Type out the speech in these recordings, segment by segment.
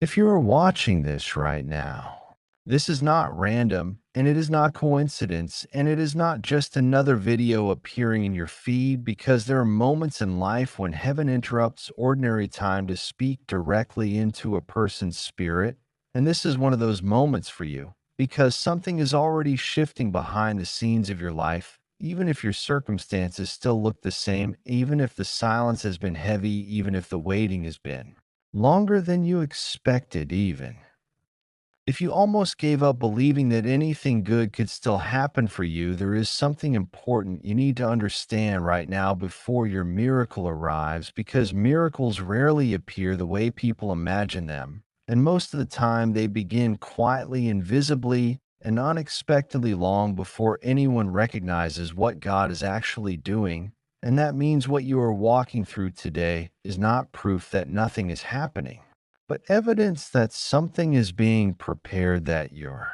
If you are watching this right now, this is not random and it is not coincidence and it is not just another video appearing in your feed because there are moments in life when heaven interrupts ordinary time to speak directly into a person's spirit. And this is one of those moments for you because something is already shifting behind the scenes of your life. Even if your circumstances still look the same, even if the silence has been heavy, even if the waiting has been longer than you expected, even. If you almost gave up believing that anything good could still happen for you, there is something important you need to understand right now before your miracle arrives because miracles rarely appear the way people imagine them. And most of the time, they begin quietly, invisibly, and unexpectedly long before anyone recognizes what God is actually doing. And that means what you are walking through today is not proof that nothing is happening, but evidence that something is being prepared that your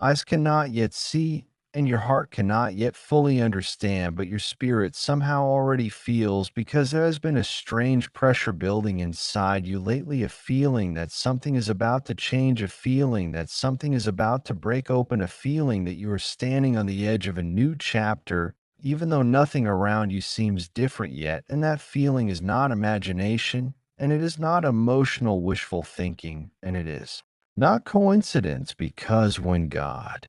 eyes cannot yet see and your heart cannot yet fully understand, but your spirit somehow already feels because there has been a strange pressure building inside you lately, a feeling that something is about to change, a feeling that something is about to break open, a feeling that you are standing on the edge of a new chapter, even though nothing around you seems different yet. And that feeling is not imagination, and it is not emotional wishful thinking, and it is not coincidence because when God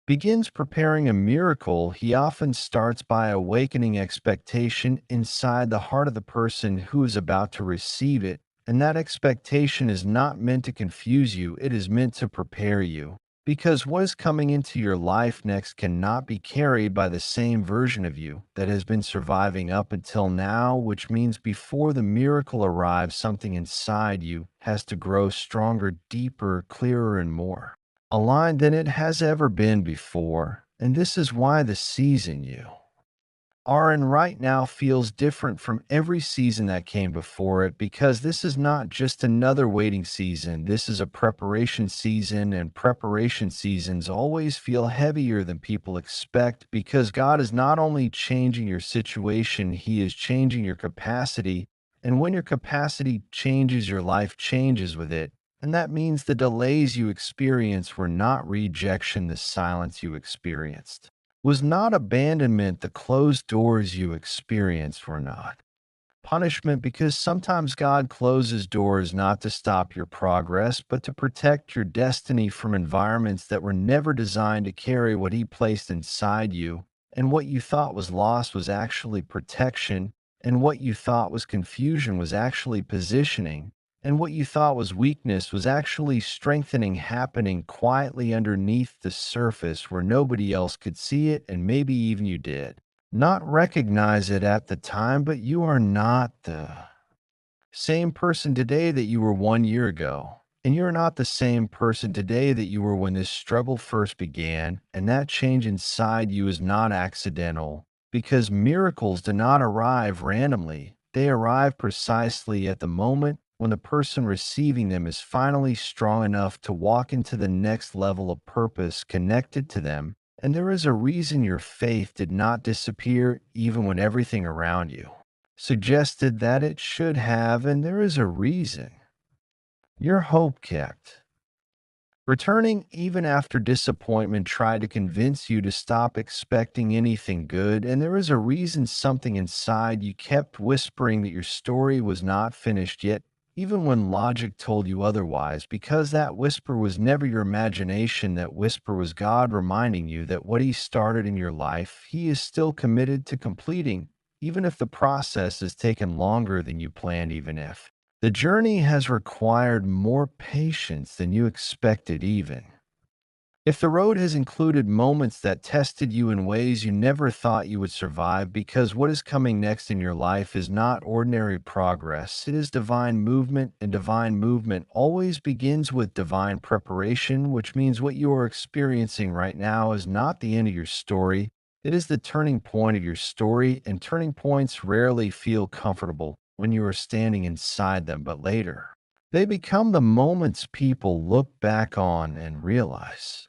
begins preparing a miracle, he often starts by awakening expectation inside the heart of the person who is about to receive it. And that expectation is not meant to confuse you, it is meant to prepare you. Because what is coming into your life next cannot be carried by the same version of you that has been surviving up until now, which means before the miracle arrives, something inside you has to grow stronger, deeper, clearer, and more aligned than it has ever been before. And this is why the season you are in right now feels different from every season that came before it, because this is not just another waiting season. This is a preparation season, and preparation seasons always feel heavier than people expect because God is not only changing your situation, He is changing your capacity. And when your capacity changes, your life changes with it. And that means the delays you experience were not rejection, the silence you experienced was not abandonment, the closed doors you experienced were not punishment, because sometimes God closes doors not to stop your progress, but to protect your destiny from environments that were never designed to carry what He placed inside you. And what you thought was loss was actually protection, and what you thought was confusion was actually positioning. And what you thought was weakness was actually strengthening, happening quietly underneath the surface where nobody else could see it, and maybe even you did not recognize it at the time. But you are not the same person today that you were 1 year ago. And you're not the same person today that you were when this struggle first began. And that change inside you is not accidental, because miracles do not arrive randomly. They arrive precisely at the moment when the person receiving them is finally strong enough to walk into the next level of purpose connected to them. And there is a reason your faith did not disappear even when everything around you suggested that it should have, and there is a reason your hope kept returning even after disappointment tried to convince you to stop expecting anything good. And there is a reason something inside you kept whispering that your story was not finished yet, even when logic told you otherwise, because that whisper was never your imagination. That whisper was God reminding you that what He started in your life, He is still committed to completing, even if the process has taken longer than you planned, even if the journey has required more patience than you expected, even if the road has included moments that tested you in ways you never thought you would survive. Because what is coming next in your life is not ordinary progress, it is divine movement, and divine movement always begins with divine preparation, which means what you are experiencing right now is not the end of your story. It is the turning point of your story, and turning points rarely feel comfortable when you are standing inside them, but later they become the moments people look back on and realize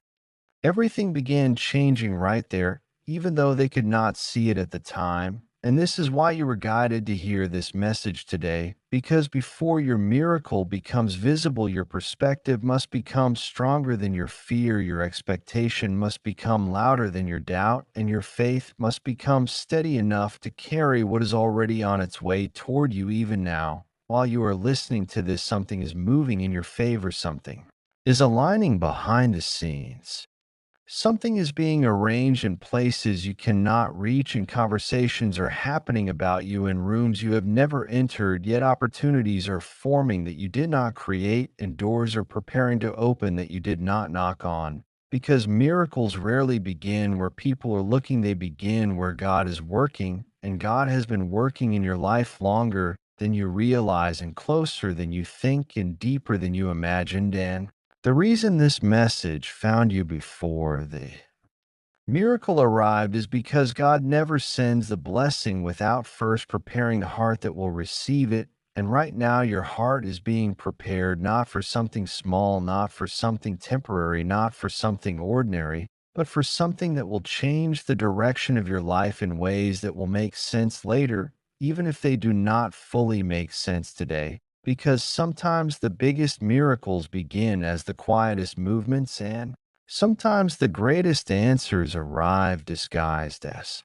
everything began changing right there, even though they could not see it at the time. And this is why you were guided to hear this message today, because before your miracle becomes visible, your perspective must become stronger than your fear, your expectation must become louder than your doubt, and your faith must become steady enough to carry what is already on its way toward you even now. While you are listening to this, something is moving in your favor, something is aligning behind the scenes. Something is being arranged in places you cannot reach, and conversations are happening about you in rooms you have never entered, yet opportunities are forming that you did not create, and doors are preparing to open that you did not knock on. Because miracles rarely begin where people are looking, they begin where God is working, and God has been working in your life longer than you realize, and closer than you think, and deeper than you imagined. And the reason this message found you before the miracle arrived is because God never sends the blessing without first preparing the heart that will receive it. And right now, your heart is being prepared not for something small, not for something temporary, not for something ordinary, but for something that will change the direction of your life in ways that will make sense later, even if they do not fully make sense today. Because sometimes the biggest miracles begin as the quietest movements, and sometimes the greatest answers arrive disguised as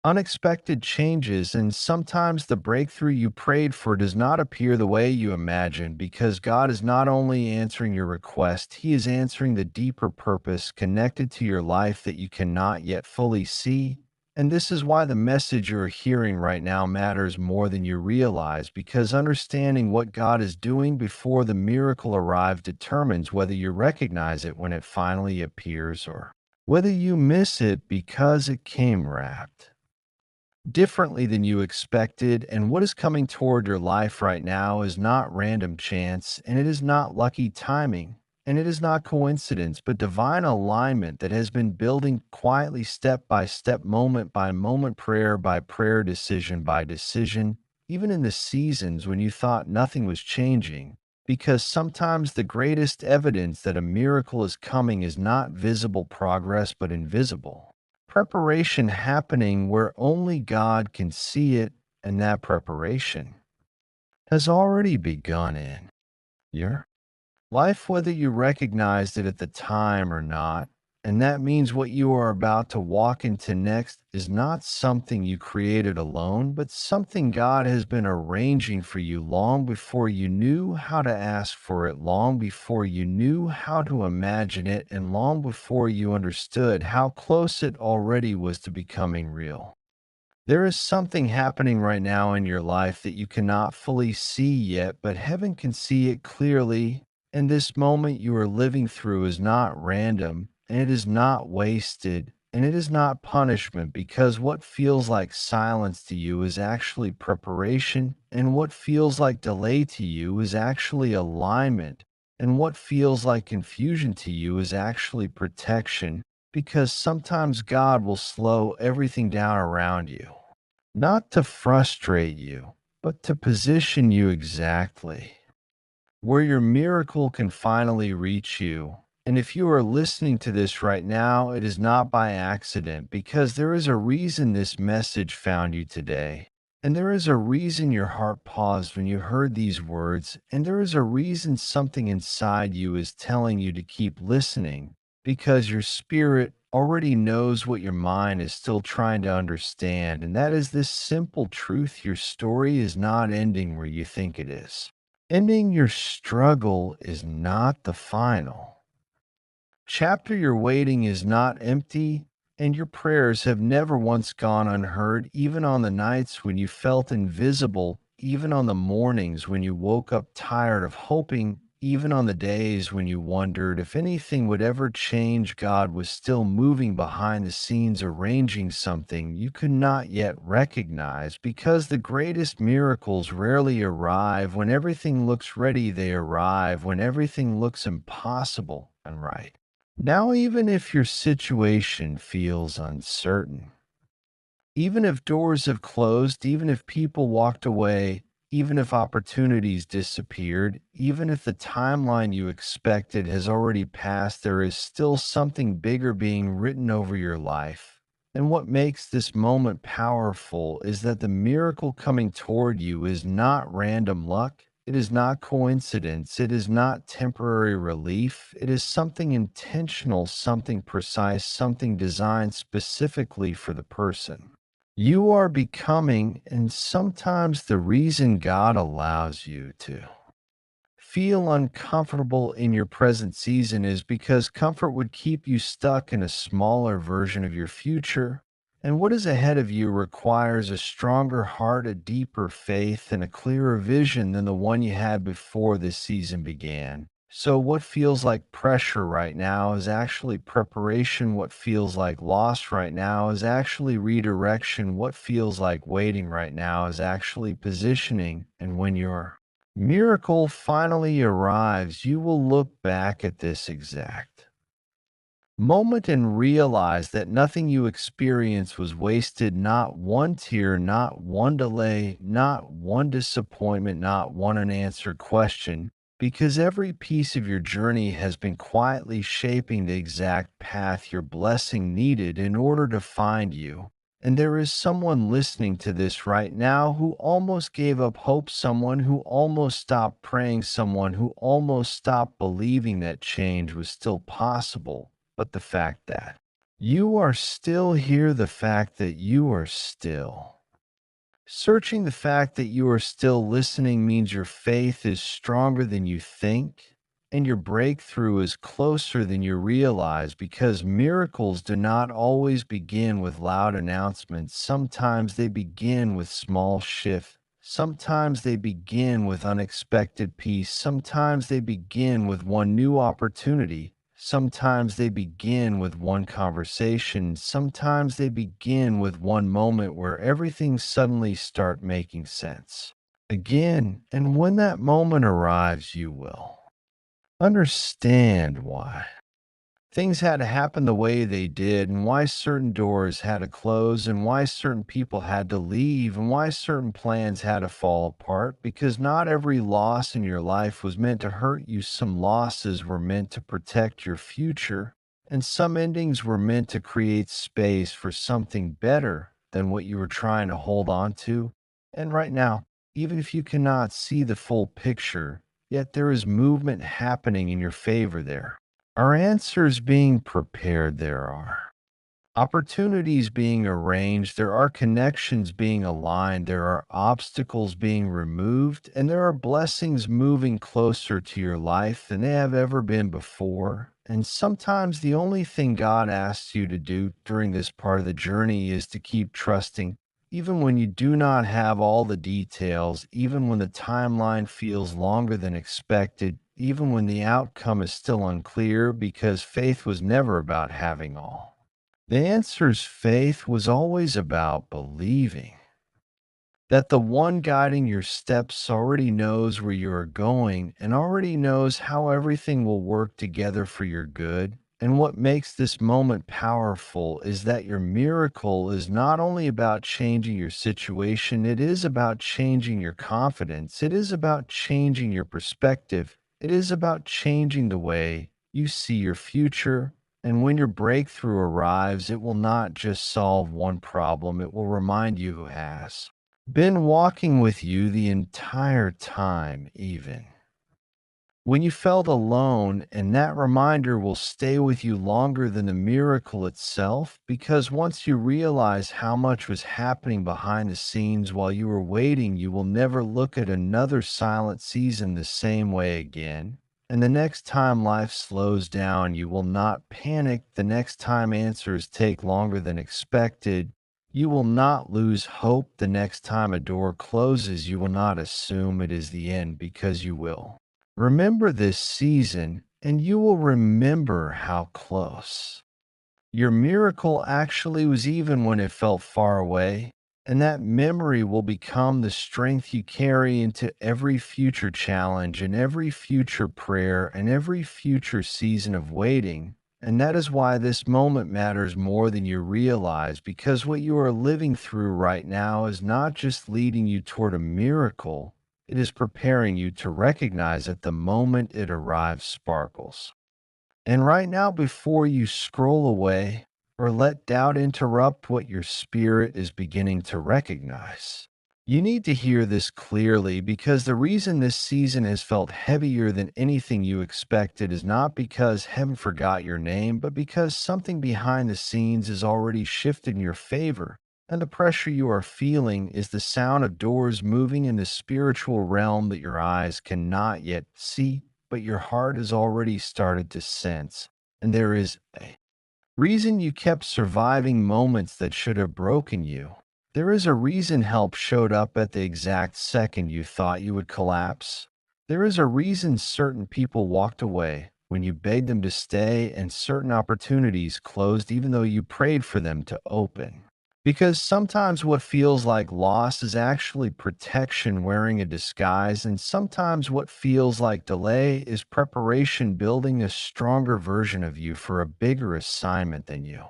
unexpected changes, and sometimes the breakthrough you prayed for does not appear the way you imagined, because God is not only answering your request, He is answering the deeper purpose connected to your life that you cannot yet fully see. And this is why the message you're hearing right now matters more than you realize, because understanding what God is doing before the miracle arrives determines whether you recognize it when it finally appears, or whether you miss it because it came wrapped differently than you expected. And what is coming toward your life right now is not random chance, and it is not lucky timing, and it is not coincidence, but divine alignment that has been building quietly, step by step, moment by moment, prayer by prayer, decision by decision, even in the seasons when you thought nothing was changing. Because sometimes the greatest evidence that a miracle is coming is not visible progress, but invisible preparation happening where only God can see it, and that preparation has already begun in your life, whether you recognized it at the time or not. And that means what you are about to walk into next is not something you created alone, but something God has been arranging for you long before you knew how to ask for it, long before you knew how to imagine it, and long before you understood how close it already was to becoming real. There is something happening right now in your life that you cannot fully see yet, but heaven can see it clearly. And this moment you are living through is not random, and it is not wasted, and it is not punishment, because what feels like silence to you is actually preparation, and what feels like delay to you is actually alignment, and what feels like confusion to you is actually protection, because sometimes God will slow everything down around you, not to frustrate you, but to position you exactly where your miracle can finally reach you. And if you are listening to this right now, it is not by accident, because there is a reason this message found you today. And there is a reason your heart paused when you heard these words, and there is a reason something inside you is telling you to keep listening, because your spirit already knows what your mind is still trying to understand, and that is this simple truth: your story is not ending where you think it is. Ending your struggle is not the final chapter. Your waiting is not empty, and your prayers have never once gone unheard, even on the nights when you felt invisible, even on the mornings when you woke up tired of hoping, even on the days when you wondered if anything would ever change. God was still moving behind the scenes, arranging something you could not yet recognize, because the greatest miracles rarely arrive when everything looks ready. They arrive when everything looks impossible and right. Now, even if your situation feels uncertain, even if doors have closed, even if people walked away, even if opportunities disappeared, even if the timeline you expected has already passed, there is still something bigger being written over your life. And what makes this moment powerful is that the miracle coming toward you is not random luck. It is not coincidence. It is not temporary relief. It is something intentional, something precise, something designed specifically for the person you are becoming. And sometimes the reason God allows you to feel uncomfortable in your present season is because comfort would keep you stuck in a smaller version of your future. And what is ahead of you requires a stronger heart, a deeper faith, and a clearer vision than the one you had before this season began. So, what feels like pressure right now is actually preparation. What feels like loss right now is actually redirection. What feels like waiting right now is actually positioning. And when your miracle finally arrives, you will look back at this exact moment and realize that nothing you experienced was wasted. Not one tear, not one delay, not one disappointment, not one unanswered question, because every piece of your journey has been quietly shaping the exact path your blessing needed in order to find you. And there is someone listening to this right now who almost gave up hope, someone who almost stopped praying, someone who almost stopped believing that change was still possible. But the fact that you are still here, the fact that you are still searching, the fact that you are still listening means your faith is stronger than you think, and your breakthrough is closer than you realize, because miracles do not always begin with loud announcements. Sometimes they begin with small shifts. Sometimes they begin with unexpected peace. Sometimes they begin with one new opportunity. Sometimes they begin with one conversation. Sometimes they begin with one moment where everything suddenly start making sense again. And when that moment arrives, you will understand why things had to happen the way they did, and why certain doors had to close, and why certain people had to leave, and why certain plans had to fall apart. Because not every loss in your life was meant to hurt you. Some losses were meant to protect your future, and some endings were meant to create space for something better than what you were trying to hold on to. And right now, even if you cannot see the full picture, yet there is movement happening in your favor. There are answers being prepared. There are opportunities being arranged. There are connections being aligned. There are obstacles being removed. And there are blessings moving closer to your life than they have ever been before. And sometimes the only thing God asks you to do during this part of the journey is to keep trusting. Even when you do not have all the details, even when the timeline feels longer than expected, even when the outcome is still unclear, because faith was never about having all the answers. Faith was always about believing that the one guiding your steps already knows where you are going and already knows how everything will work together for your good. And what makes this moment powerful is that your miracle is not only about changing your situation, it is about changing your confidence. It is about changing your perspective. It is about changing the way you see your future. And when your breakthrough arrives, it will not just solve one problem, it will remind you who has been walking with you the entire time, even when you felt alone. And that reminder will stay with you longer than the miracle itself, because once you realize how much was happening behind the scenes while you were waiting, you will never look at another silent season the same way again. And the next time life slows down, you will not panic. The next time answers take longer than expected, you will not lose hope. The next time a door closes, you will not assume it is the end, because you will remember this season, and you will remember how close your miracle actually was, even when it felt far away. And that memory will become the strength you carry into every future challenge and every future prayer and every future season of waiting. And that is why this moment matters more than you realize, because what you are living through right now is not just leading you toward a miracle, it is preparing you to recognize that the moment it arrives sparkles. And right now, before you scroll away, or let doubt interrupt what your spirit is beginning to recognize. You need to hear this clearly because the reason this season has felt heavier than anything you expected is not because heaven forgot your name, but because something behind the scenes has already shifted in your favor. And the pressure you are feeling is the sound of doors moving in the spiritual realm that your eyes cannot yet see, but your heart has already started to sense. And there is a reason you kept surviving moments that should have broken you. There is a reason help showed up at the exact second you thought you would collapse. There is a reason certain people walked away when you begged them to stay, and certain opportunities closed even though you prayed for them to open. Because sometimes what feels like loss is actually protection wearing a disguise, and sometimes what feels like delay is preparation building a stronger version of you for a bigger assignment than you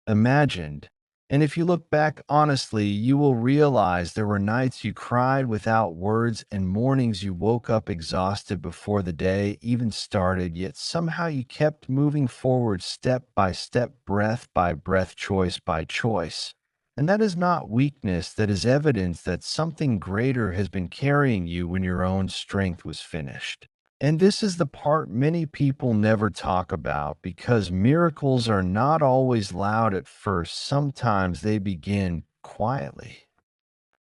imagined. And if you look back honestly, you will realize there were nights you cried without words and mornings you woke up exhausted before the day even started, yet somehow you kept moving forward step by step, breath by breath, choice by choice. And that is not weakness, that is evidence that something greater has been carrying you when your own strength was finished. And this is the part many people never talk about because miracles are not always loud at first. Sometimes they begin quietly.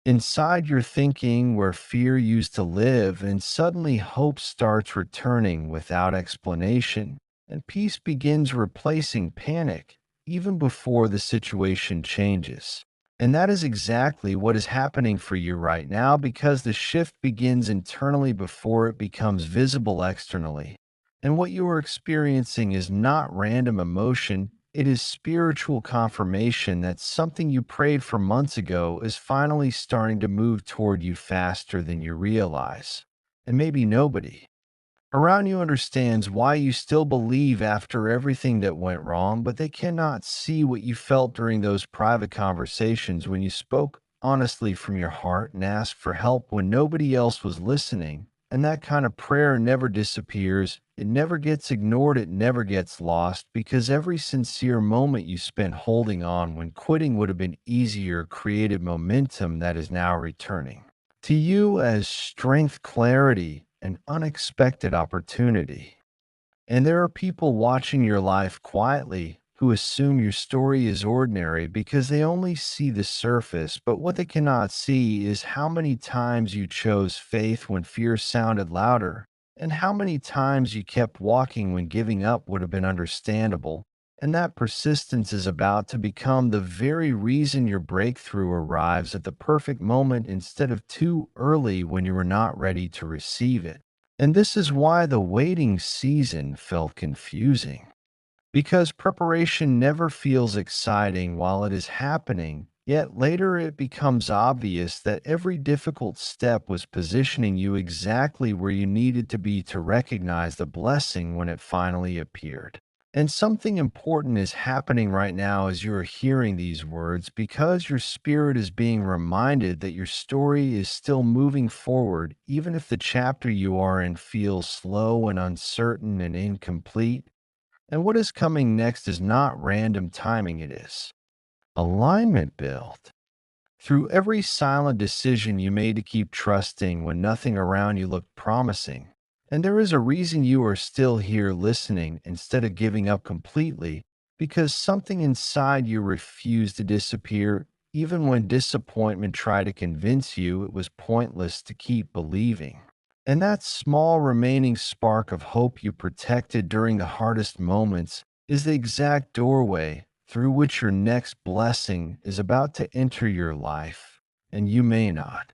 Inside your thinking, where fear used to live, and suddenly hope starts returning without explanation, and peace begins replacing panic even before the situation changes. And that is exactly what is happening for you right now because the shift begins internally before it becomes visible externally. And what you are experiencing is not random emotion, it is spiritual confirmation that something you prayed for months ago is finally starting to move toward you faster than you realize. And maybe nobody around you understands why you still believe after everything that went wrong, but they cannot see what you felt during those private conversations when you spoke honestly from your heart and asked for help when nobody else was listening. And that kind of prayer never disappears. It never gets ignored. It never gets lost because every sincere moment you spent holding on when quitting would have been easier created momentum that is now returning to you as strength, clarity, and unexpected opportunity. And there are people watching your life quietly who assume your story is ordinary because they only see the surface, but what they cannot see is how many times you chose faith when fear sounded louder, and how many times you kept walking when giving up would have been understandable. And that persistence is about to become the very reason your breakthrough arrives at the perfect moment instead of too early when you were not ready to receive it. And this is why the waiting season felt confusing. Because preparation never feels exciting while it is happening, yet later it becomes obvious that every difficult step was positioning you exactly where you needed to be to recognize the blessing when it finally appeared. And something important is happening right now as you are hearing these words because your spirit is being reminded that your story is still moving forward, even if the chapter you are in feels slow and uncertain and incomplete. And what is coming next is not random timing, it is alignment built. Through every silent decision you made to keep trusting when nothing around you looked promising. And there is a reason you are still here listening instead of giving up completely, because something inside you refused to disappear, even when disappointment tried to convince you it was pointless to keep believing. And that small remaining spark of hope you protected during the hardest moments is the exact doorway through which your next blessing is about to enter your life. And you may not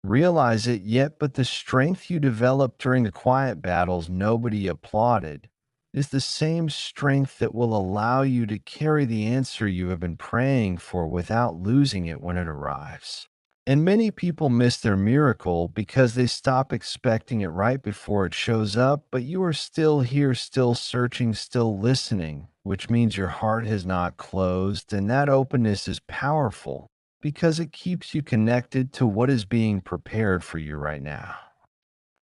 realize it yet, but the strength you developed during the quiet battles nobody applauded is the same strength that will allow you to carry the answer you have been praying for without losing it when it arrives. And many people miss their miracle because they stop expecting it right before it shows up, but you are still here, still searching, still listening, which means your heart has not closed, and that openness is powerful because it keeps you connected to what is being prepared for you right now.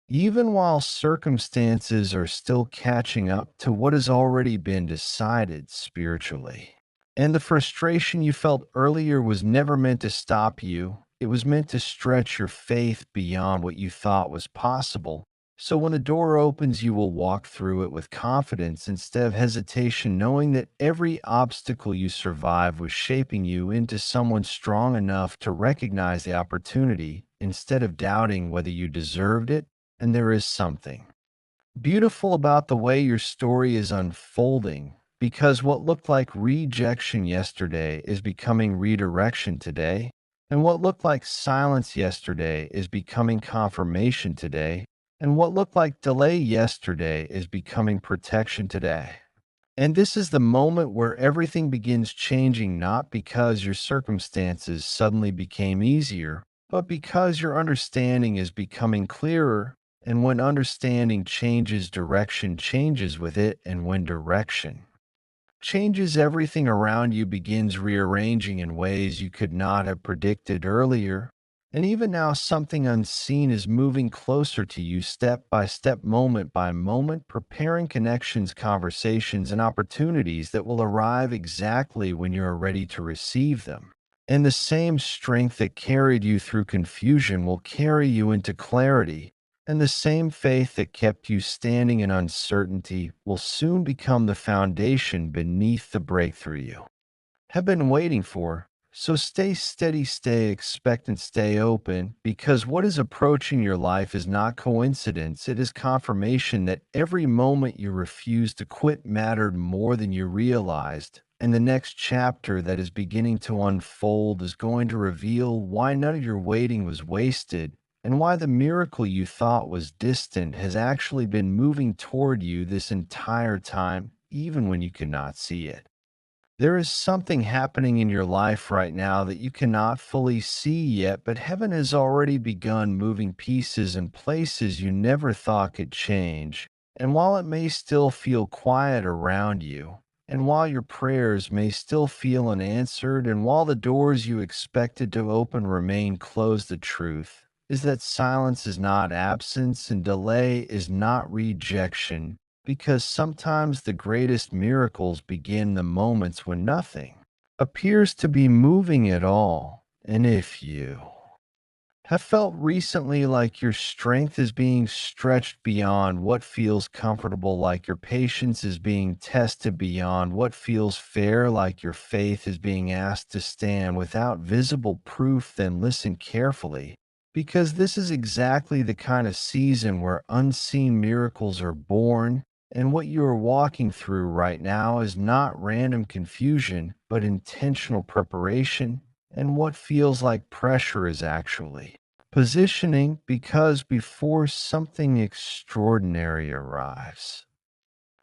Even while circumstances are still catching up to what has already been decided spiritually. And the frustration you felt earlier was never meant to stop you. It was meant to stretch your faith beyond what you thought was possible. So when the door opens, you will walk through it with confidence instead of hesitation, knowing that every obstacle you survived was shaping you into someone strong enough to recognize the opportunity instead of doubting whether you deserved it. And there is something beautiful about the way your story is unfolding, because what looked like rejection yesterday is becoming redirection today, and what looked like silence yesterday is becoming confirmation today, and what looked like delay yesterday is becoming protection today. And this is the moment where everything begins changing, not because your circumstances suddenly became easier, but because your understanding is becoming clearer. And when understanding changes, direction changes with it. And when direction changes, everything around you begins rearranging in ways you could not have predicted earlier. And even now, something unseen is moving closer to you step by step, moment by moment, preparing connections, conversations, and opportunities that will arrive exactly when you are ready to receive them. And the same strength that carried you through confusion will carry you into clarity, and the same faith that kept you standing in uncertainty will soon become the foundation beneath the breakthrough you have been waiting for. So stay steady, stay expectant, stay open, because what is approaching your life is not coincidence. It is confirmation that every moment you refused to quit mattered more than you realized. And the next chapter that is beginning to unfold is going to reveal why none of your waiting was wasted, and why the miracle you thought was distant has actually been moving toward you this entire time, even when you could not see it. There is something happening in your life right now that you cannot fully see yet, but heaven has already begun moving pieces in places you never thought could change. And while it may still feel quiet around you, and while your prayers may still feel unanswered, and while the doors you expected to open remain closed, the truth is that silence is not absence and delay is not rejection, because sometimes the greatest miracles begin the moments when nothing appears to be moving at all. And if you have felt recently like your strength is being stretched beyond what feels comfortable, like your patience is being tested beyond what feels fair, like your faith is being asked to stand without visible proof, then listen carefully. Because this is exactly the kind of season where unseen miracles are born, and what you are walking through right now is not random confusion, but intentional preparation, and what feels like pressure is actually positioning, because before something extraordinary arrives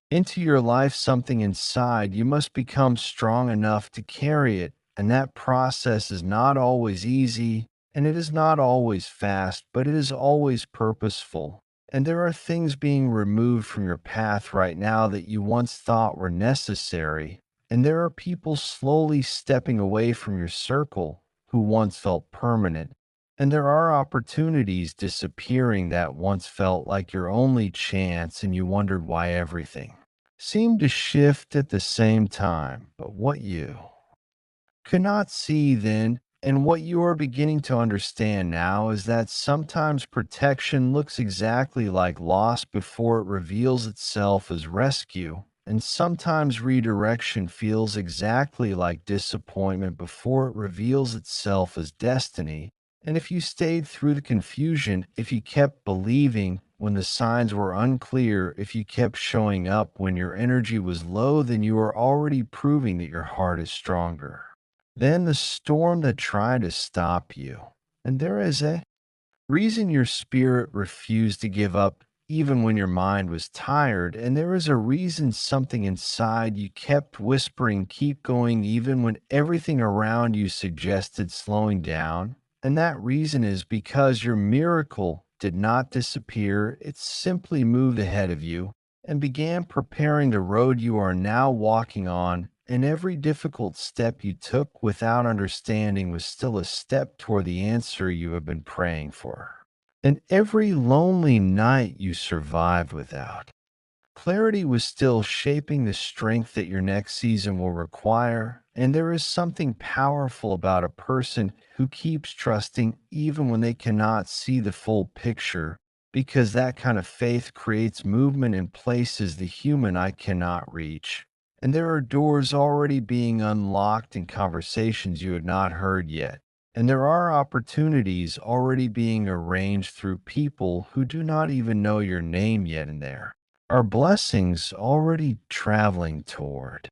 into your life, something inside you must become strong enough to carry it. And that process is not always easy, and it is not always fast, but it is always purposeful. And there are things being removed from your path right now that you once thought were necessary. And there are people slowly stepping away from your circle who once felt permanent. And there are opportunities disappearing that once felt like your only chance, and you wondered why everything seemed to shift at the same time. But what you could not see then, and what you are beginning to understand now, is that sometimes protection looks exactly like loss before it reveals itself as rescue. And sometimes redirection feels exactly like disappointment before it reveals itself as destiny. And if you stayed through the confusion, if you kept believing when the signs were unclear, if you kept showing up when your energy was low, then you are already proving that your heart is stronger than the storm that tried to stop you. And there is a reason your spirit refused to give up even when your mind was tired. And there is a reason something inside you kept whispering, keep going, even when everything around you suggested slowing down. And that reason is because your miracle did not disappear, it simply moved ahead of you and began preparing the road you are now walking on. And every difficult step you took without understanding was still a step toward the answer you have been praying for. And every lonely night you survived without Clarity was still shaping the strength that your next season will require, and there is something powerful about a person who keeps trusting even when they cannot see the full picture, because that kind of faith creates movement in places the human eye cannot reach. And there are doors already being unlocked in conversations you had not heard yet. And there are opportunities already being arranged through people who do not even know your name yet in there are blessings already traveling toward.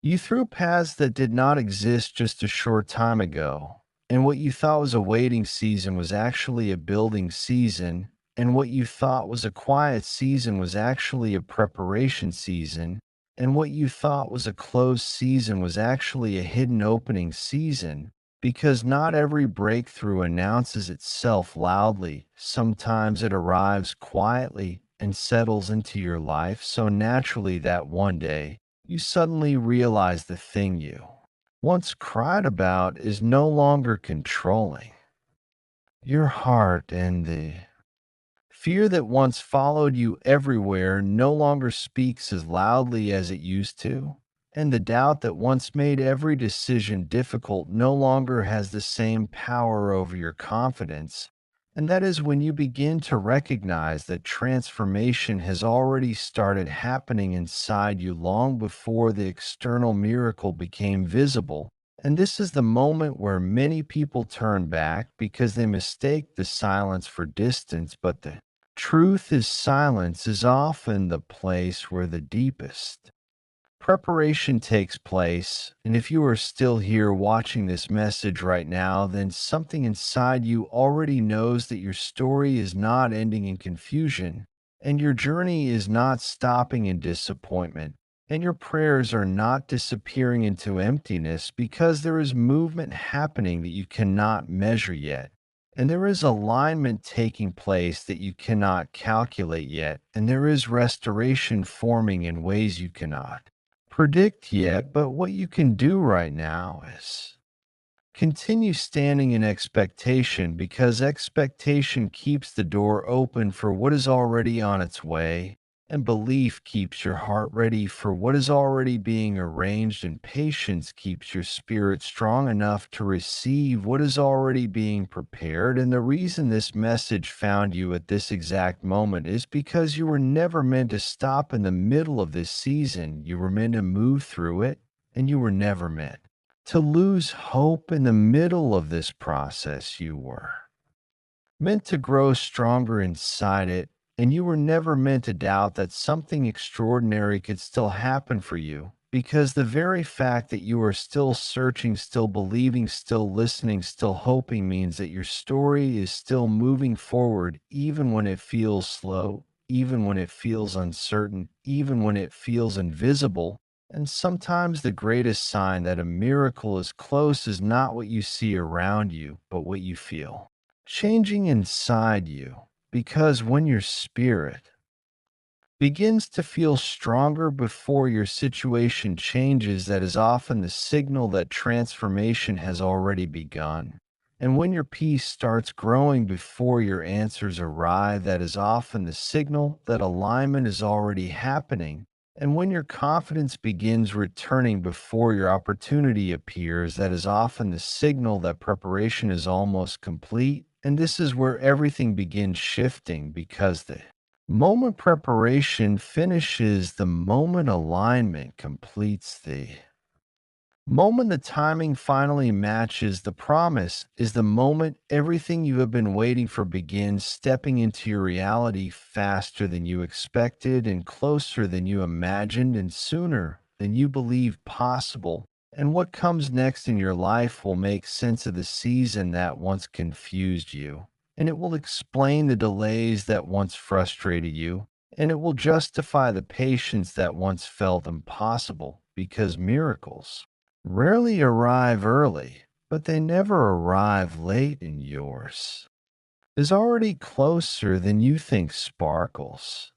You through paths that did not exist just a short time ago, and what you thought was a waiting season was actually a building season, and what you thought was a quiet season was actually a preparation season, and what you thought was a closed season was actually a hidden opening season. Because not every breakthrough announces itself loudly. Sometimes it arrives quietly and settles into your life so naturally that one day you suddenly realize the thing you once cried about is no longer controlling your heart, and the fear that once followed you everywhere no longer speaks as loudly as it used to, and the doubt that once made every decision difficult no longer has the same power over your confidence. And that is when you begin to recognize that transformation has already started happening inside you long before the external miracle became visible. And this is the moment where many people turn back because they mistake the silence for distance, but the truth is, silence is often the place where the deepest preparation takes place. And if you are still here watching this message right now, then something inside you already knows that your story is not ending in confusion, and your journey is not stopping in disappointment, and your prayers are not disappearing into emptiness because there is movement happening that you cannot measure yet. And there is alignment taking place that you cannot calculate yet, and there is restoration forming in ways you cannot predict yet. But what you can do right now is continue standing in expectation, because expectation keeps the door open for what is already on its way, and belief keeps your heart ready for what is already being arranged, and patience keeps your spirit strong enough to receive what is already being prepared. And the reason this message found you at this exact moment is because you were never meant to stop in the middle of this season. You were meant to move through it, and you were never meant to lose hope in the middle of this process. You were meant to grow stronger inside it, and you were never meant to doubt that something extraordinary could still happen for you. Because the very fact that you are still searching, still believing, still listening, still hoping means that your story is still moving forward, even when it feels slow, even when it feels uncertain, even when it feels invisible. And sometimes the greatest sign that a miracle is close is not what you see around you, but what you feel changing inside you. Because when your spirit begins to feel stronger before your situation changes, that is often the signal that transformation has already begun. And when your peace starts growing before your answers arrive, that is often the signal that alignment is already happening. And when your confidence begins returning before your opportunity appears, that is often the signal that preparation is almost complete. And this is where everything begins shifting, because the moment preparation finishes, the moment alignment completes, the moment the timing finally matches the promise is the moment everything you have been waiting for begins stepping into your reality faster than you expected, and closer than you imagined, and sooner than you believed possible. And what comes next in your life will make sense of the season that once confused you, and it will explain the delays that once frustrated you, and it will justify the patience that once felt impossible, because miracles rarely arrive early, but they never arrive late, and yours is already closer than you think sparkles.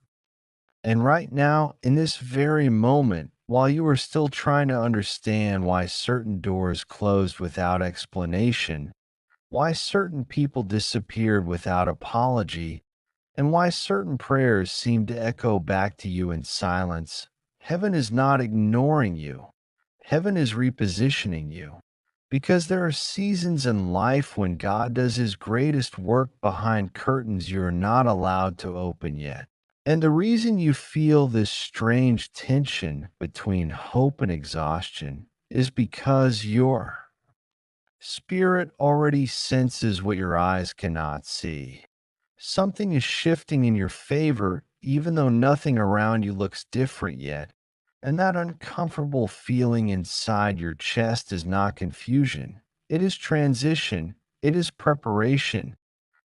And right now, in this very moment, while you are still trying to understand why certain doors closed without explanation, why certain people disappeared without apology, and why certain prayers seem to echo back to you in silence. Heaven is not ignoring you. Heaven is repositioning you. Because there are seasons in life when God does his greatest work behind curtains you're not allowed to open yet. And the reason you feel this strange tension between hope and exhaustion is because your spirit already senses what your eyes cannot see. Something is shifting in your favor, even though nothing around you looks different yet. And that uncomfortable feeling inside your chest is not confusion. It is transition. It is preparation.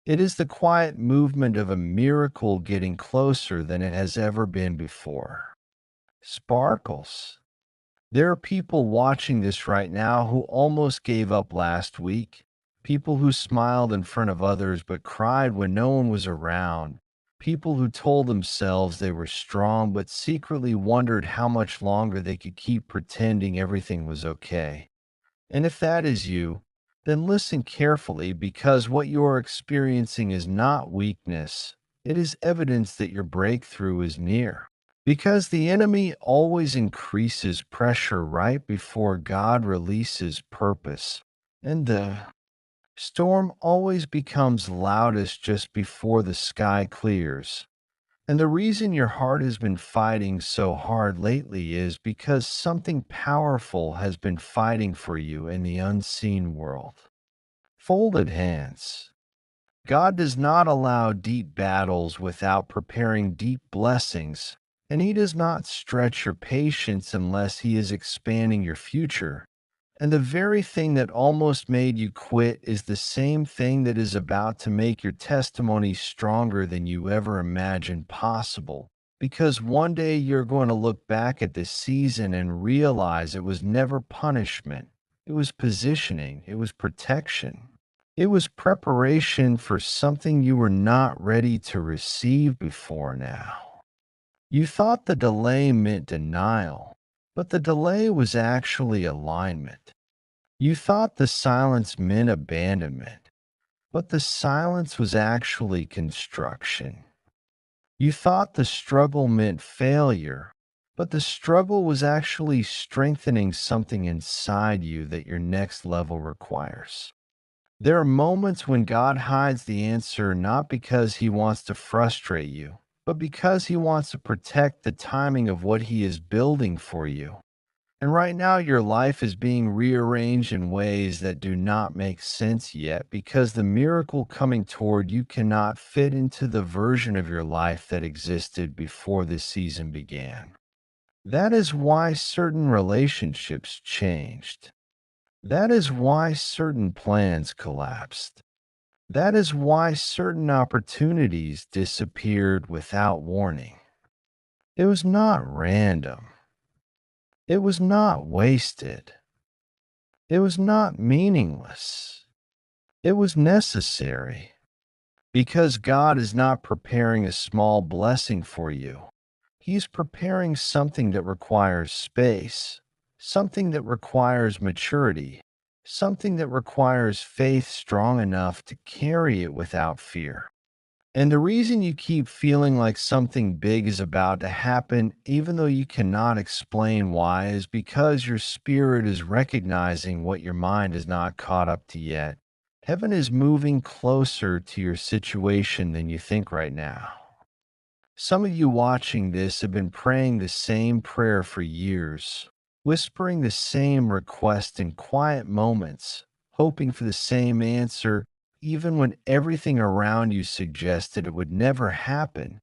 It is the quiet movement of a miracle getting closer than it has ever been before. Sparkles. There are people watching this right now who almost gave up last week. People who smiled in front of others but cried when no one was around. People who told themselves they were strong but secretly wondered how much longer they could keep pretending everything was okay. And if that is you, then listen carefully because what you are experiencing is not weakness. It is evidence that your breakthrough is near. Because the enemy always increases pressure right before God releases purpose. And the storm always becomes loudest just before the sky clears. And the reason your heart has been fighting so hard lately is because something powerful has been fighting for you in the unseen world. Folded hands. God does not allow deep battles without preparing deep blessings, and He does not stretch your patience unless He is expanding your future. And the very thing that almost made you quit is the same thing that is about to make your testimony stronger than you ever imagined possible. Because one day you're going to look back at this season and realize it was never punishment, it was positioning, it was protection. It was preparation for something you were not ready to receive before now. You thought the delay meant denial, but the delay was actually alignment. You thought the silence meant abandonment, but the silence was actually construction. You thought the struggle meant failure, but the struggle was actually strengthening something inside you that your next level requires. There are moments when God hides the answer not because he wants to frustrate you, but because he wants to protect the timing of what he is building for you. And right now, your life is being rearranged in ways that do not make sense yet because the miracle coming toward you cannot fit into the version of your life that existed before this season began. That is why certain relationships changed. That is why certain plans collapsed. That is why certain opportunities disappeared without warning. It was not random. It was not wasted. It was not meaningless. It was necessary. Because God is not preparing a small blessing for you. He's preparing something that requires space, something that requires maturity, something that requires faith strong enough to carry it without fear. And the reason you keep feeling like something big is about to happen, even though you cannot explain why, is because your spirit is recognizing what your mind is not caught up to yet. Heaven is moving closer to your situation than you think right now. Some of you watching this have been praying the same prayer for years, whispering the same request in quiet moments, hoping for the same answer, even when everything around you suggested it would never happen.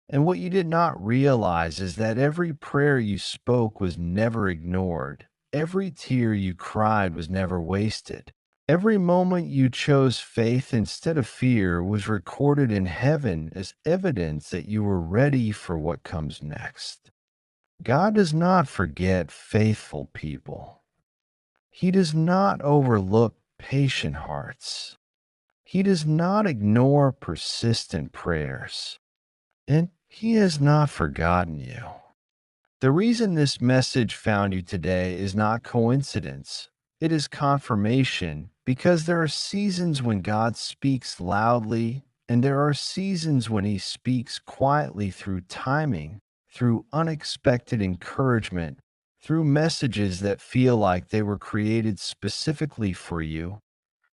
And what you did not realize is that every prayer you spoke was never ignored. Every tear you cried was never wasted. Every moment you chose faith instead of fear was recorded in heaven as evidence that you were ready for what comes next. God does not forget faithful people. He does not overlook patient hearts. He does not ignore persistent prayers. And He has not forgotten you. The reason this message found you today is not coincidence. It is confirmation because there are seasons when God speaks loudly And there are seasons when He speaks quietly through timing, through unexpected encouragement, through messages that feel like they were created specifically for you.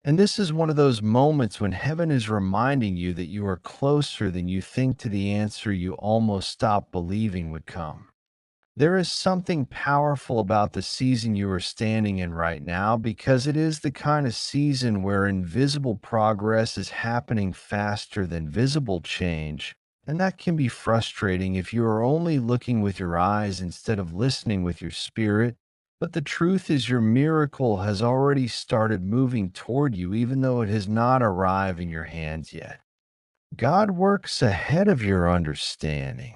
And this is one of those moments when heaven is reminding you that you are closer than you think to the answer you almost stopped believing would come. There is something powerful about the season you are standing in right now because it is the kind of season where invisible progress is happening faster than visible change. And that can be frustrating if you are only looking with your eyes instead of listening with your spirit. But the truth is, your miracle has already started moving toward you, even though it has not arrived in your hands yet. God works ahead of your understanding.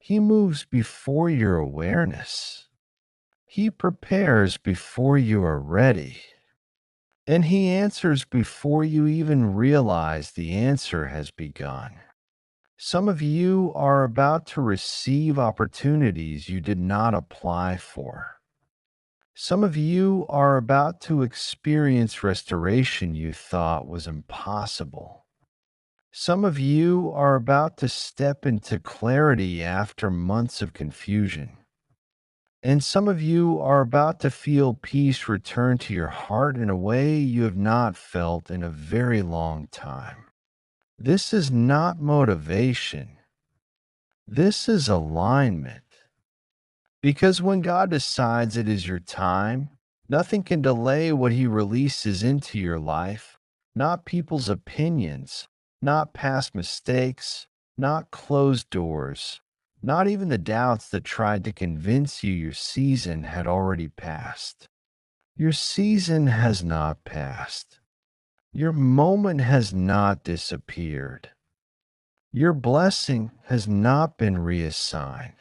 He moves before your awareness. He prepares before you are ready. And He answers before you even realize the answer has begun. Some of you are about to receive opportunities you did not apply for. Some of you are about to experience restoration you thought was impossible. Some of you are about to step into clarity after months of confusion. And some of you are about to feel peace return to your heart in a way you have not felt in a very long time. This is not motivation. This is alignment. Because when God decides it is your time, nothing can delay what He releases into your life. Not people's opinions, not past mistakes, not closed doors, not even the doubts that tried to convince you your season had already passed. Your season has not passed. Your moment has not disappeared. Your blessing has not been reassigned.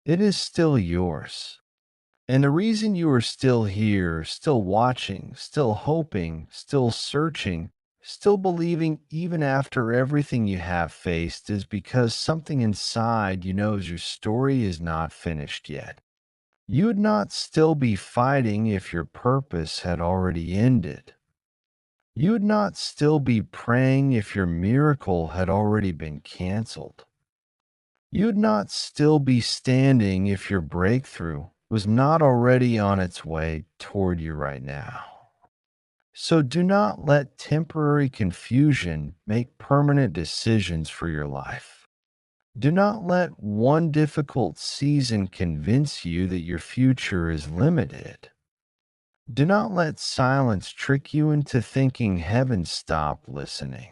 It is still yours. And the reason you are still here, still watching, still hoping, still searching, still believing even after everything you have faced is because something inside you knows your story is not finished yet. You would not still be fighting if your purpose had already ended. You would not still be praying if your miracle had already been canceled. You would not still be standing if your breakthrough was not already on its way toward you right now. So do not let temporary confusion make permanent decisions for your life. Do not let one difficult season convince you that your future is limited. Do not let silence trick you into thinking heaven stopped listening.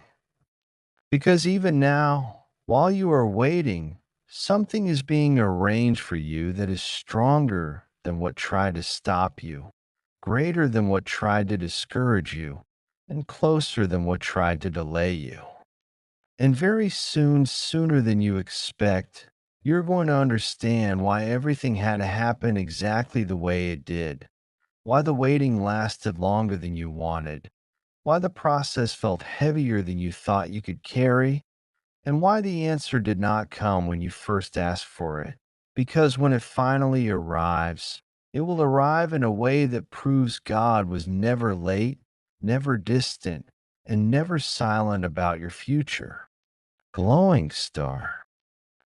Because even now, while you are waiting, something is being arranged for you that is stronger than what tried to stop you, greater than what tried to discourage you, and closer than what tried to delay you. And very soon, sooner than you expect, you're going to understand why everything had to happen exactly the way it did, why the waiting lasted longer than you wanted, why the process felt heavier than you thought you could carry, and why the answer did not come when you first asked for it. Because when it finally arrives, it will arrive in a way that proves God was never late, never distant, and never silent about your future. Glowing star.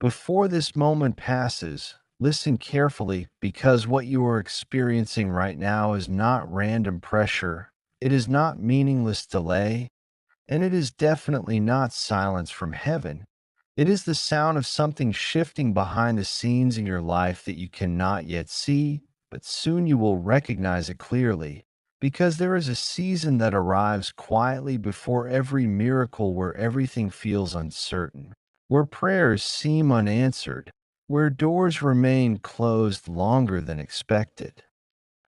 Before this moment passes, listen carefully because what you are experiencing right now is not random pressure. It is not meaningless delay, and it is definitely not silence from heaven. It is the sound of something shifting behind the scenes in your life that you cannot yet see, but soon you will recognize it clearly. Because there is a season that arrives quietly before every miracle where everything feels uncertain, where prayers seem unanswered, where doors remain closed longer than expected,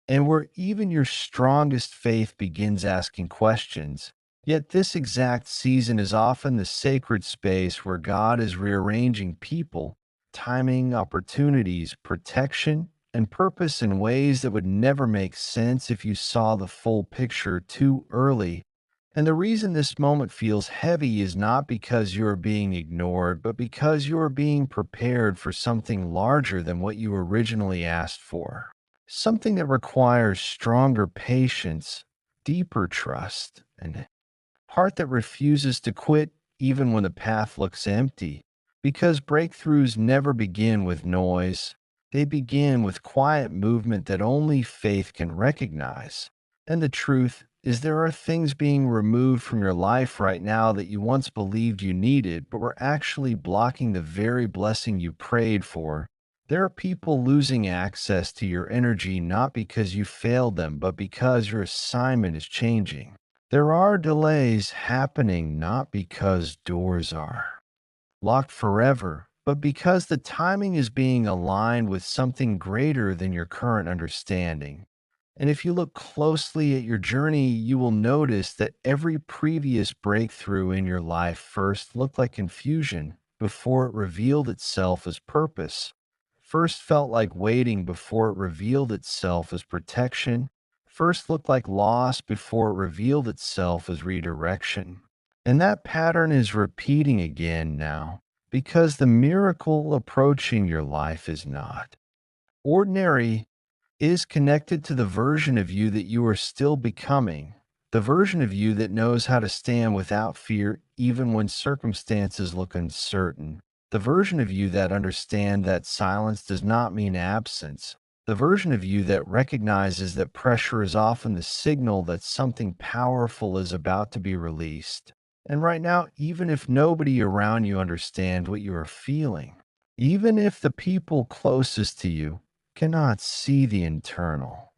and where even your strongest faith begins asking questions. Yet this exact season is often the sacred space where God is rearranging people, timing, opportunities, protection, and purpose in ways that would never make sense if you saw the full picture too early. And the reason this moment feels heavy is not because you are being ignored, but because you are being prepared for something larger than what you originally asked for. Something that requires stronger patience, deeper trust, and heart that refuses to quit even when the path looks empty. Because breakthroughs never begin with noise, they begin with quiet movement that only faith can recognize. And the truth is, there are things being removed from your life right now that you once believed you needed, but were actually blocking the very blessing you prayed for. There are people losing access to your energy not because you failed them, but because your assignment is changing. There are delays happening not because doors are locked forever, but because the timing is being aligned with something greater than your current understanding. And if you look closely at your journey, you will notice that every previous breakthrough in your life first looked like confusion before it revealed itself as purpose. First felt like waiting before it revealed itself as protection. First looked like loss before it revealed itself as redirection. And that pattern is repeating again now because the miracle approaching your life is not ordinary, is connected to the version of you that you are still becoming, the version of you that knows how to stand without fear even when circumstances look uncertain, the version of you that understands that silence does not mean absence, the version of you that recognizes that pressure is often the signal that something powerful is about to be released. And right now, even if nobody around you understands what you are feeling, even if the people closest to you cannot see the internal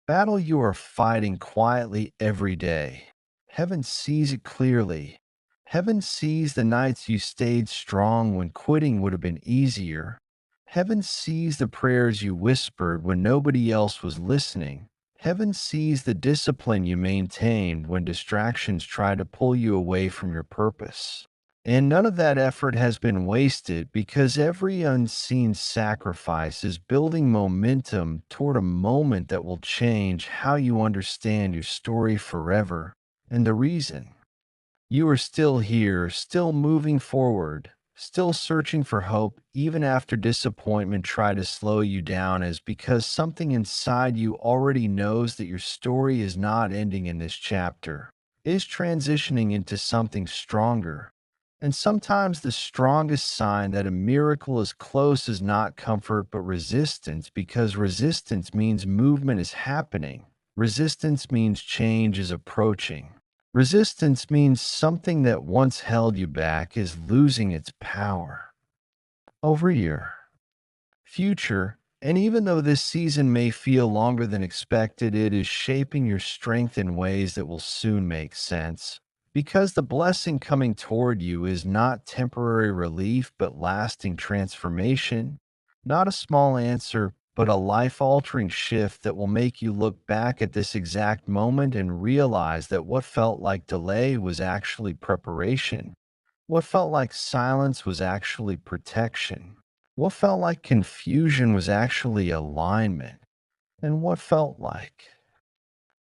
battle you are fighting quietly every day, heaven sees it clearly. Heaven sees the nights you stayed strong when quitting would have been easier. Heaven sees the prayers you whispered when nobody else was listening. Heaven sees the discipline you maintained when distractions tried to pull you away from your purpose. And none of that effort has been wasted because every unseen sacrifice is building momentum toward a moment that will change how you understand your story forever. And the reason you are still here, still moving forward, still searching for hope, even after disappointment tried to slow you down, is because something inside you already knows that your story is not ending in this chapter. It is transitioning into something stronger. And sometimes the strongest sign that a miracle is close is not comfort but resistance, because resistance means movement is happening. Resistance means change is approaching. Resistance means something that once held you back is losing its power over your future. And even though this season may feel longer than expected, it is shaping your strength in ways that will soon make sense. Because the blessing coming toward you is not temporary relief, but lasting transformation. Not a small answer, but a life altering shift that will make you look back at this exact moment and realize that what felt like delay was actually preparation. What felt like silence was actually protection. What felt like confusion was actually alignment. And what felt like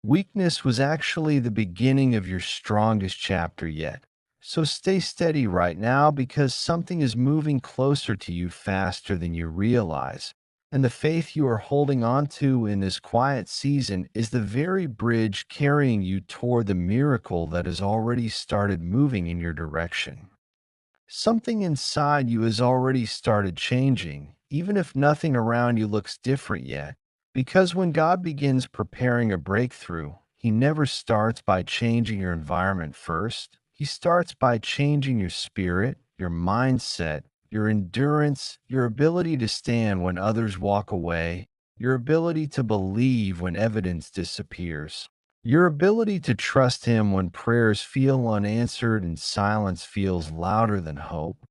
weakness was actually the beginning of your strongest chapter yet. So stay steady right now because something is moving closer to you faster than you realize. And the faith you are holding on to in this quiet season is the very bridge carrying you toward the miracle that has already started moving in your direction. Something inside you has already started changing, even if nothing around you looks different yet. Because when God begins preparing a breakthrough, He never starts by changing your environment first. He starts by changing your spirit, your mindset, your endurance, your ability to stand when others walk away, your ability to believe when evidence disappears. Your ability to trust Him when prayers feel unanswered and silence feels louder than hope.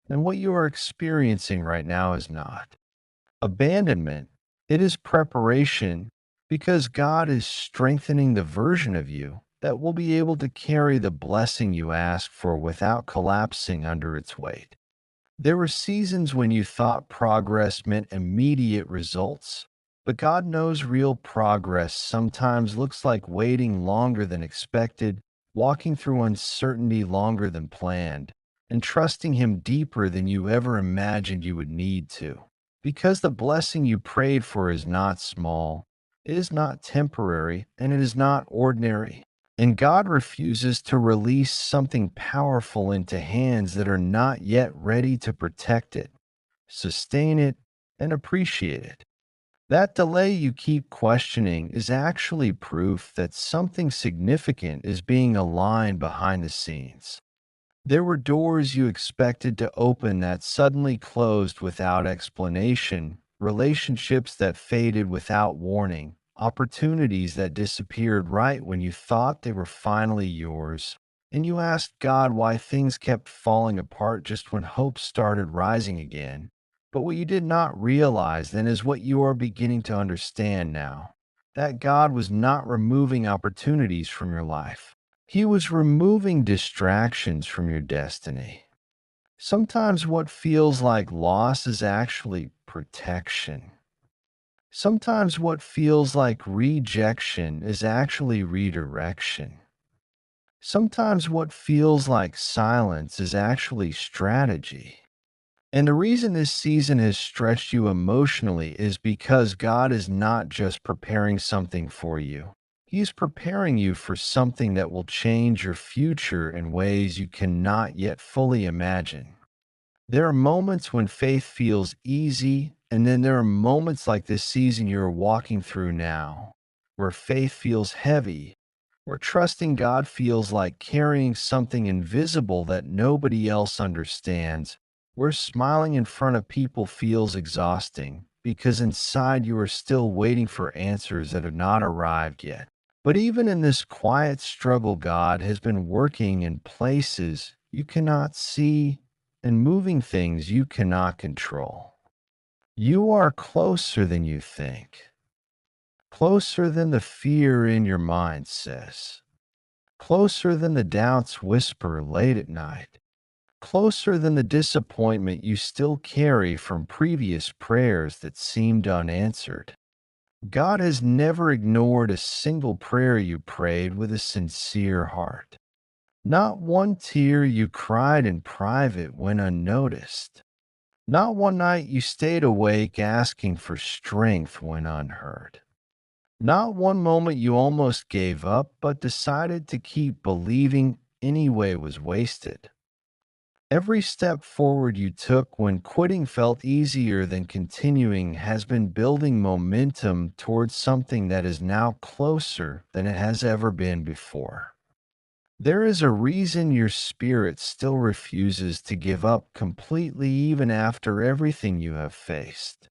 And what you are experiencing right now is not abandonment, it is preparation, because God is strengthening the version of you that will be able to carry the blessing you ask for without collapsing under its weight. There were seasons when you thought progress meant immediate results, but God knows real progress sometimes looks like waiting longer than expected, walking through uncertainty longer than planned, and trusting Him deeper than you ever imagined you would need to. Because the blessing you prayed for is not small, it is not temporary, and it is not ordinary. And God refuses to release something powerful into hands that are not yet ready to protect it, sustain it, and appreciate it. That delay you keep questioning is actually proof that something significant is being aligned behind the scenes. There were doors you expected to open that suddenly closed without explanation, relationships that faded without warning, opportunities that disappeared right when you thought they were finally yours. And you asked God why things kept falling apart just when hope started rising again. But what you did not realize then is what you are beginning to understand now, that God was not removing opportunities from your life. He was removing distractions from your destiny. Sometimes what feels like loss is actually protection. Sometimes what feels like rejection is actually redirection. Sometimes what feels like silence is actually strategy. And the reason this season has stretched you emotionally is because God is not just preparing something for you. He's preparing you for something that will change your future in ways you cannot yet fully imagine. There are moments when faith feels easy, and then there are moments like this season you're walking through now, where faith feels heavy, where trusting God feels like carrying something invisible that nobody else understands, where smiling in front of people feels exhausting, because inside you are still waiting for answers that have not arrived yet. But even in this quiet struggle, God has been working in places you cannot see and moving things you cannot control. You are closer than you think, closer than the fear in your mind says, closer than the doubts whisper late at night, closer than the disappointment you still carry from previous prayers that seemed unanswered. God has never ignored a single prayer you prayed with a sincere heart. Not one tear you cried in private went unnoticed. Not one night you stayed awake asking for strength went unheard. Not one moment you almost gave up but decided to keep believing anyway was wasted. Every step forward you took when quitting felt easier than continuing has been building momentum towards something that is now closer than it has ever been before. There is a reason your spirit still refuses to give up completely even after everything you have faced.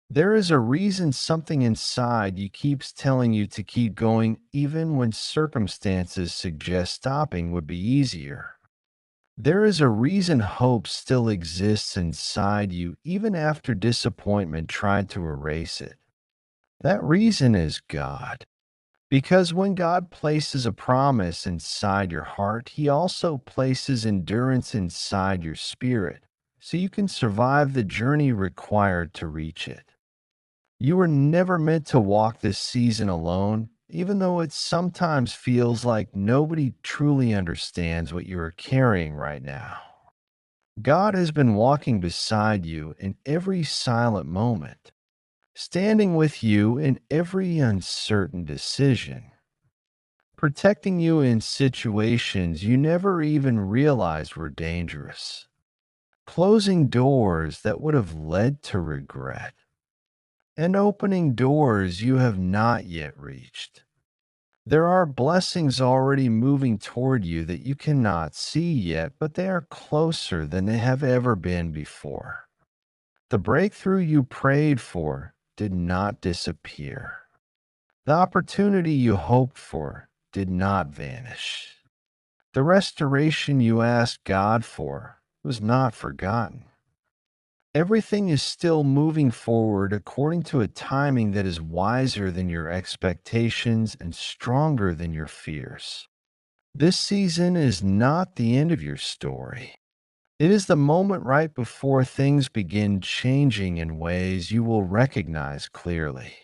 There is a reason something inside you keeps telling you to keep going even when circumstances suggest stopping would be easier. There is a reason hope still exists inside you even after disappointment tried to erase it. That reason is God. Because when God places a promise inside your heart, He also places endurance inside your spirit, so you can survive the journey required to reach it. You were never meant to walk this season alone, even though it sometimes feels like nobody truly understands what you are carrying right now. God has been walking beside you in every silent moment, standing with you in every uncertain decision, protecting you in situations you never even realized were dangerous, closing doors that would have led to regret, and opening doors you have not yet reached. There are blessings already moving toward you that you cannot see yet, but they are closer than they have ever been before. The breakthrough you prayed for did not disappear. The opportunity you hoped for did not vanish. The restoration you asked God for was not forgotten. Everything is still moving forward according to a timing that is wiser than your expectations and stronger than your fears. This season is not the end of your story. It is the moment right before things begin changing in ways you will recognize clearly.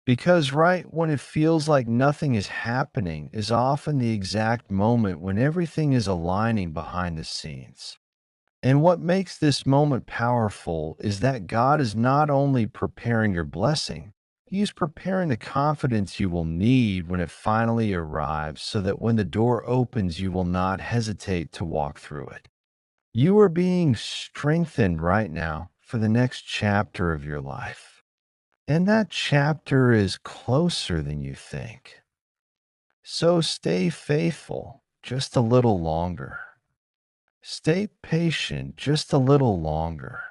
Because right when it feels like nothing is happening is often the exact moment when everything is aligning behind the scenes. And what makes this moment powerful is that God is not only preparing your blessing, He is preparing the confidence you will need when it finally arrives so that when the door opens, you will not hesitate to walk through it. You are being strengthened right now for the next chapter of your life. And that chapter is closer than you think. So stay faithful just a little longer. Stay patient just a little longer.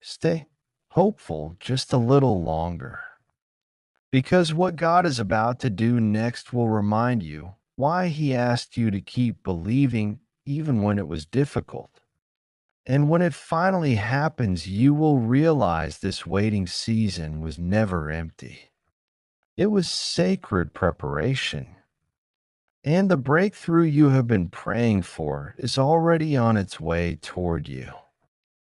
Stay hopeful just a little longer. Because what God is about to do next will remind you why He asked you to keep believing even when it was difficult. And when it finally happens, you will realize this waiting season was never empty. It was sacred preparation. And the breakthrough you have been praying for is already on its way toward you.